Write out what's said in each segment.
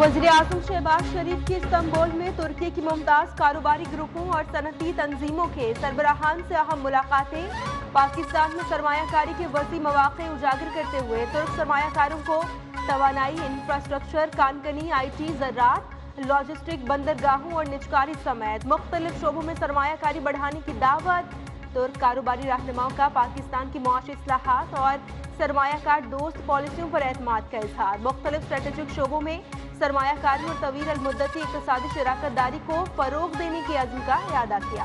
वज़ीर आज़म शहबाज शरीफ की इस्तांबुल में तुर्की की मुमताज़ कारोबारी ग्रुपों और सनती तंजीमों के सरबराहान से अहम मुलाकातें। पाकिस्तान में सरमायाकारी के वसी मौक़े उजागर करते हुए तुर्क सरमायाकारों को तवानाई, इंफ्रास्ट्रक्चर, कानकनी, IT, ज़राअत, लॉजिस्टिक, बंदरगाहों और निजकारी समेत मुख्तलिफ शोबों में सरमायाकारी बढ़ाने की दावत। तुर्क कारोबारी रहनुमाओं का पाकिस्तान की मुआशी इस्लाहात और सरमायाकार दोस्त पॉलिसियों पर एतमाद का इजहार। मुख्तलिफ स्ट्रेटेजिक शोबों में सरमायाकारी और तवील अल-मुद्दती इक़्तिसादी शराकतदारी को फ़रोग़ देने के अज़्म का इआदा किया।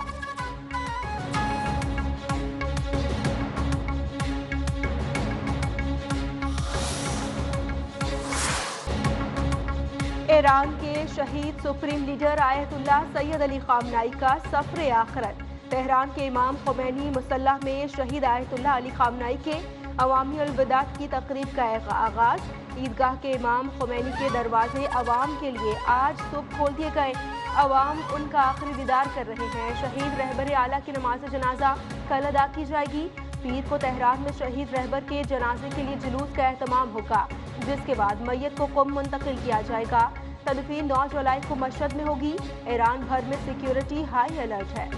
ईरान के शहीद supreme leader Ayatollah Sayyid Ali Khamenei का सफ़र आखिरत। तेहरान के इमाम ख़ुमैनी मुसल्ला में शहीद आयतुल्लाह अली ख़ामनेई के अवामी अलविदात की तकरीब का आगाज़। ईदगाह के इमाम ख़ुमैनी के दरवाजे अवाम के लिए आज सुबह खोल दिए गए। अवाम उनका आखिरी दीदार कर रहे हैं। शहीद रहबर आला की नमाज जनाजा कल अदा की जाएगी। पीर को तेहरान में शहीद रहबर के जनाजे के लिए जुलूस का एहतमाम होगा, जिसके बाद मैयत को क़ुम मुंतकिल किया जाएगा। तदफीन 9 जुलाई को मशहद में होगी। ईरान भर में सिक्योरिटी हाई अलर्ट है।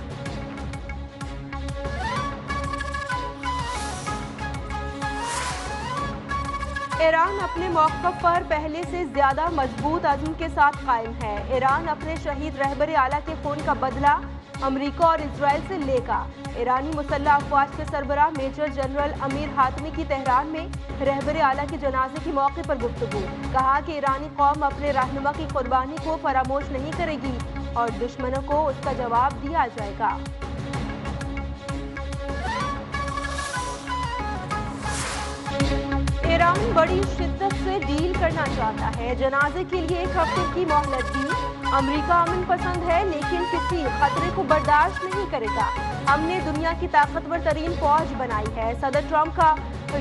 ईरान अपने मौक़िफ़ पर पहले से ज़्यादा मजबूत अज़्म के साथ कायम है। ईरान अपने शहीद रहबर आला के खून का बदला अमरीका और इजराइल से लेगा। ईरानी मुसल्लह अफ़वाज के सरबराह मेजर जनरल अमीर हातमी की तेहरान में रहबर आला के जनाजे के मौके पर गुफ्तगू। कहा कि ईरानी कौम अपने रहनुमा की कुर्बानी को फरामोश नहीं करेगी और दुश्मनों को उसका जवाब दिया जाएगा। ईरान बड़ी शिद्दत से डील करना चाहता है। जनाजे के लिए 1 हफ्ते की मोहलत दी। अमरीका अमन पसंद है लेकिन किसी खतरे को बर्दाश्त नहीं करेगा। हमने दुनिया की ताकतवर तरीन फौज बनाई है। सदर ट्रंप का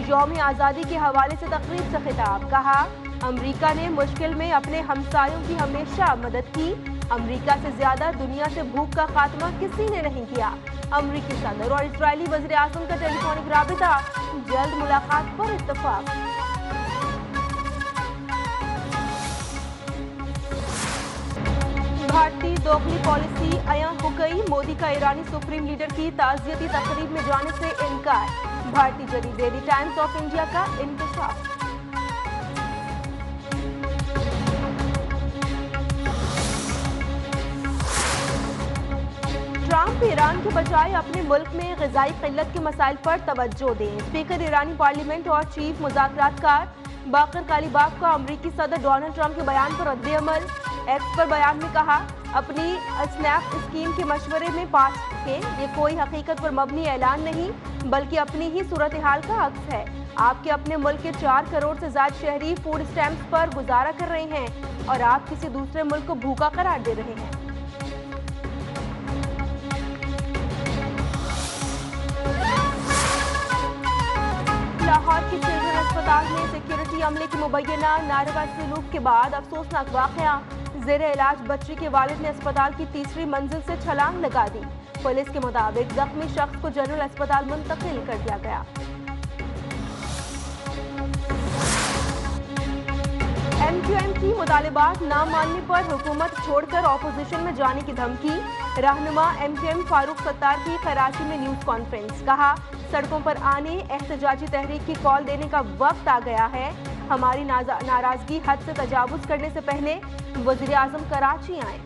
यौम आज़ादी के हवाले से तकरीब से खिताब। कहा, अमरीका ने मुश्किल में अपने हमसायों की हमेशा मदद की। अमरीका से ज्यादा दुनिया से भूख का खात्मा किसी ने नहीं किया। अमरीकी सदर और इजरायली वज़ीर आज़म का टेलीफोनिक राबिता, जल्द मुलाकात पर इत्तफाक। भारतीय दोगली पॉलिसी अयां हो गई। मोदी का ईरानी सुप्रीम लीडर की ताज़ियती तकरीब में जाने से इनकार। भारतीय जरीद डेली टाइम्स ऑफ इंडिया का इंकशाफ। ट्रंप ईरान के बजाय अपने मुल्क में ग़िज़ाई क़िल्लत के मसाइल पर तवज्जो दें। स्पीकर ईरानी पार्लियामेंट और चीफ मुज़ाकरातकार बाकर कालीबाफ का अमरीकी सदर डोनाल्ड ट्रंप के बयान पर रद्द-ए-अमल। एक्स पर बयान में कहा, अपनी स्नैप स्कीम के मशवरे में पास के ये कोई हकीकत पर मबनी ऐलान नहीं बल्कि अपनी ही सूरत हाल का अक्स है। आपके अपने मुल्क के 4 करोड़ से ज़्यादा शहरी फूड स्टैम्प्स पर गुजारा कर रहे हैं और आप किसी दूसरे मुल्क को भूखा करार दे रहे हैं। लाहौर के चिल्ड्रन अस्पताल में सिक्योरिटी अमले की मुबैना नारवा सलूक के बाद अफसोसनाक वाक़या। ज़ेरे इलाज बच्ची के वालिद ने अस्पताल की 3री मंजिल से छलांग लगा दी। पुलिस के मुताबिक जख्मी शख्स को जनरल अस्पताल मुंतकिल कर दिया गया। MQM की मुतालिबात न मानने पर हुकूमत छोड़कर ऑपोजिशन में जाने की धमकी। रहनुमा MQM फारूक सत्तार की कराची में न्यूज़ कॉन्फ्रेंस। कहा, सड़कों पर आने, एहतजाजी तहरीक की कॉल देने का वक्त आ गया है। हमारी नाराजगी हद से तजावुज करने से पहले वज़ीर आज़म कराची आए।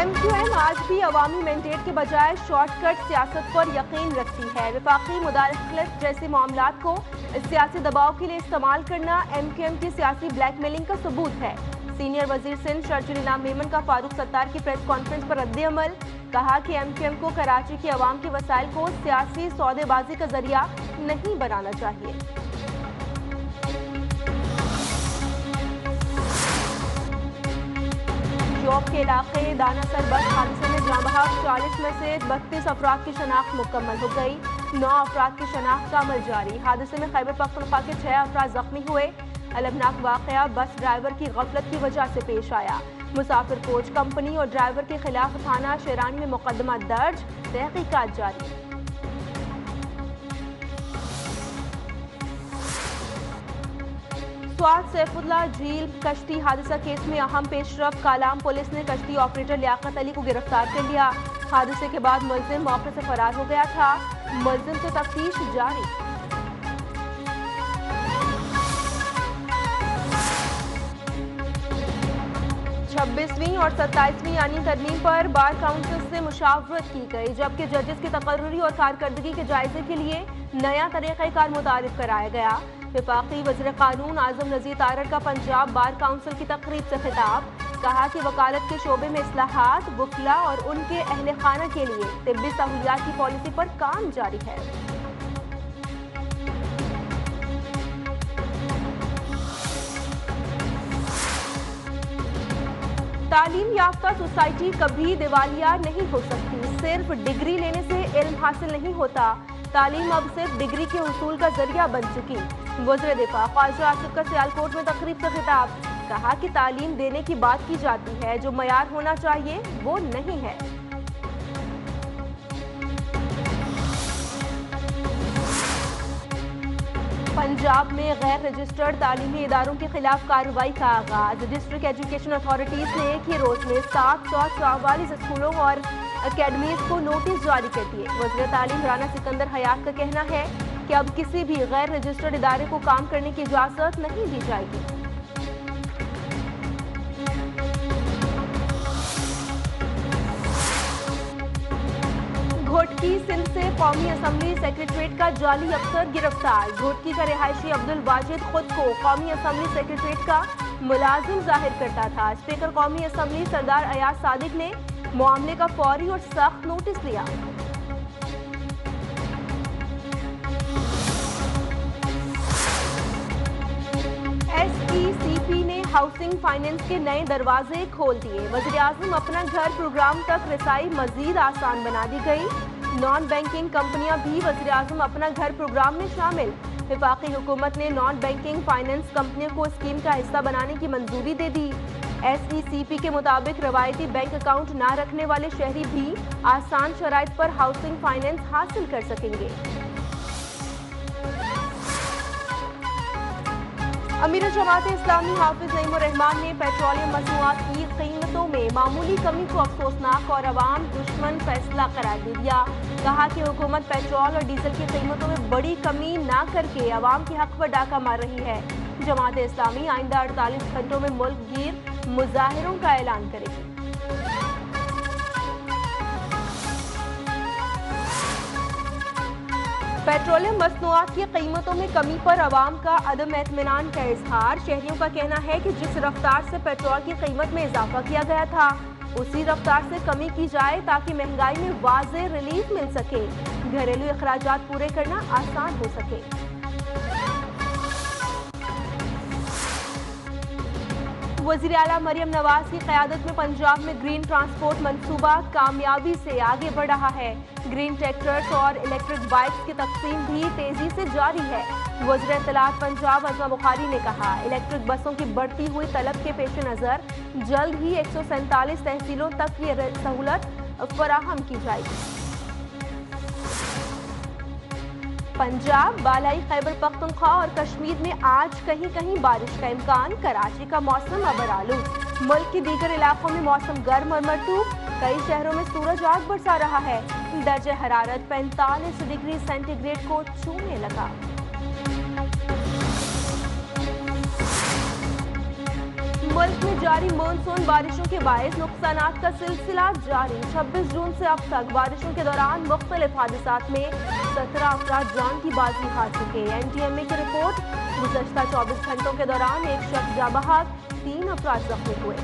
MQM आज भी अवामी मैंडेट के बजाय शॉर्टकट सियासत पर यकीन रखती है। वफाकी मुदाखलत जैसे मामलात को सियासी दबाव के लिए इस्तेमाल करना MQM की सियासी ब्लैकमेलिंग का सबूत है। सीनियर वजीर सिंध शर्जील इनाम मेमन का फारूक सत्तार की प्रेस कॉन्फ्रेंस पर रद्द-ए-अमल। कहा कि MQM को कराची की अवाम के वसाइल को सियासी सौदेबाजी का जरिया नहीं बनाना चाहिए। जॉब के इलाके दानासर बस हादसे में जाँ बहक 40 में से 32 अफराद की शनाख्त मुकम्मल हो गई। 9 अफराद की शनाख्त का अमल जारी। हादसे में खैबर पख्तूनख्वा के 6 अफराद जख्मी हुए। अलमनाक वाक़या बस ड्राइवर की गफलत की वजह से पेश आया। मुसाफिर कोच कंपनी और ड्राइवर के खिलाफ थाना शेरानी में मुकदमा दर्ज, तहकीकात जारी। स्वात सैफुल्लाह झील कश्ती हादसा केस में अहम पेशरफ। कालाम पुलिस ने कश्ती ऑपरेटर लियाकत अली को गिरफ्तार कर लिया। हादसे के बाद मुलजिम मौके से फरार हो गया था। मुलजिम से तफ्तीश जारी। छब्बीसवीं और 27वीं यानी तरमीम पर बार काउंसिल से मुशावरत की गई, जबकि जजेस की तकर्रुरी और कारकर्दगी के जायजे के लिए नया तरीक़ाकार मुतारिफ कराया गया। वफाकी वज़ीर क़ानून आज़म नज़ीर तारड़ का पंजाब बार काउंसिल की तकरीब से खिताब। कहा कि वकालत के शोबे में इस्लाहात, वकला और उनके अहले खाना के लिए तिब्बी सहूलियात की पॉलिसी पर काम जारी है। तालीम याफ्ता सोसाइटी कभी दिवालिया नहीं हो सकती। सिर्फ डिग्री लेने से इल्म हासिल नहीं होता। तालीम अब सिर्फ डिग्री के हुसूल का जरिया बन चुकी। वज़ीर दिफा ख्वाजा आसिफ का सियालकोट में तकरीब से खिताब। कहा कि तालीम देने की बात की जाती है, जो मयार होना चाहिए वो नहीं है। पंजाब में गैर रजिस्टर्ड तालीमी इदारों के खिलाफ कार्रवाई का आगाज। डिस्ट्रिक्ट एजुकेशन अथॉरिटीज ने एक ही रोज में 744 स्कूलों और अकेडमीज को नोटिस जारी कर दिए। वज़ीर तालीम राना सिकंदर हयात का कहना है कि अब किसी भी गैर रजिस्टर्ड इदारे को काम करने की इजाजत नहीं दी जाएगी। घोटकी सिंध से कौमी असम्बली सेक्रेटरीट का जाली अफसर गिरफ्तार। घोटकी का रिहायशी अब्दुल वाजिद खुद को कौमी असम्बली सेक्रेटरीट का मुलाजिम जाहिर करता था। स्पीकर कौमी असम्बली सरदार अयाज सादिक ने मामले का फौरी और सख्त नोटिस लिया। SECP ने हाउसिंग फाइनेंस के नए दरवाजे खोल दिए। वज़ीर आज़म अपना घर प्रोग्राम तक रसाई मजीद आसान बना दी गई। नॉन बैंकिंग कंपनियां भी वज़ीर आज़म अपना घर प्रोग्राम में शामिल। वफाकी हुकूमत ने नॉन बैंकिंग फाइनेंस कंपनियों को स्कीम का हिस्सा बनाने की मंजूरी दे दी। SECP के मुताबिक रवायती बैंक अकाउंट ना रखने वाले शहरी भी आसान शराइत पर हाउसिंग फाइनेंस हासिल कर सकेंगे। अमीर जमात इस्लामी हाफिज नईमुर रहमान ने पेट्रोलियम मसनूआत की कीमतों में मामूली कमी को अफसोसनाक और अवाम दुश्मन फैसला करार दे दिया। कहा कि हुकूमत पेट्रोल और डीजल की कीमतों में बड़ी कमी ना करके अवाम के हक पर डाका मार रही है। जमात इस्लामी आइंदा 48 घंटों में मुल्क गिर मुजाहिरों का ऐलान करेगी। पेट्रोलियम मसनूआत की कीमतों में कमी पर अवाम का अदम एतमीनान का इजहार। शहरियों का कहना है कि जिस रफ्तार से पेट्रोल की कीमत में इजाफा किया गया था, उसी रफ्तार से कमी की जाए ताकि महंगाई में वाज़ेह रिलीफ मिल सके, घरेलू अखराजात पूरे करना आसान हो सके। वज़ीर आला मरियम नवाज की क़यादत में पंजाब में ग्रीन ट्रांसपोर्ट मंसूबा कामयाबी से आगे बढ़ रहा है। ग्रीन ट्रैक्टर्स और इलेक्ट्रिक बाइक्स की तकसीम भी तेजी से जारी है। वज़ीर इत्तलात पंजाब अज़मा बुखारी ने कहा, इलेक्ट्रिक बसों की बढ़ती हुई तलब के पेश नज़र जल्द ही 147 तहसीलों तक ये सहूलत फराहम की जाएगी। पंजाब, बालाई खैबर पख्तूनख्वा और कश्मीर में आज कहीं कहीं बारिश का इम्कान। कराची का मौसम अबरालूद। मुल्क के दीगर इलाकों में मौसम गर्म और मरतूब। कई शहरों में सूरज आग बरसा रहा है। दर्जे हरारत 45 डिग्री सेंटीग्रेड को छूने लगा। मुल्क में जारी मानसून बारिशों के बायस नुकसानात का सिलसिला जारी। 26 जून से अब तक बारिशों के दौरान मुख्तलिफ हादसात में 17 अफराद जान की बाजी हार चुके। NTMA की रिपोर्ट, गुज़श्ता 24 घंटों के दौरान एक शख्स जाँ बहक, 3 अफराद जख्मी हुए।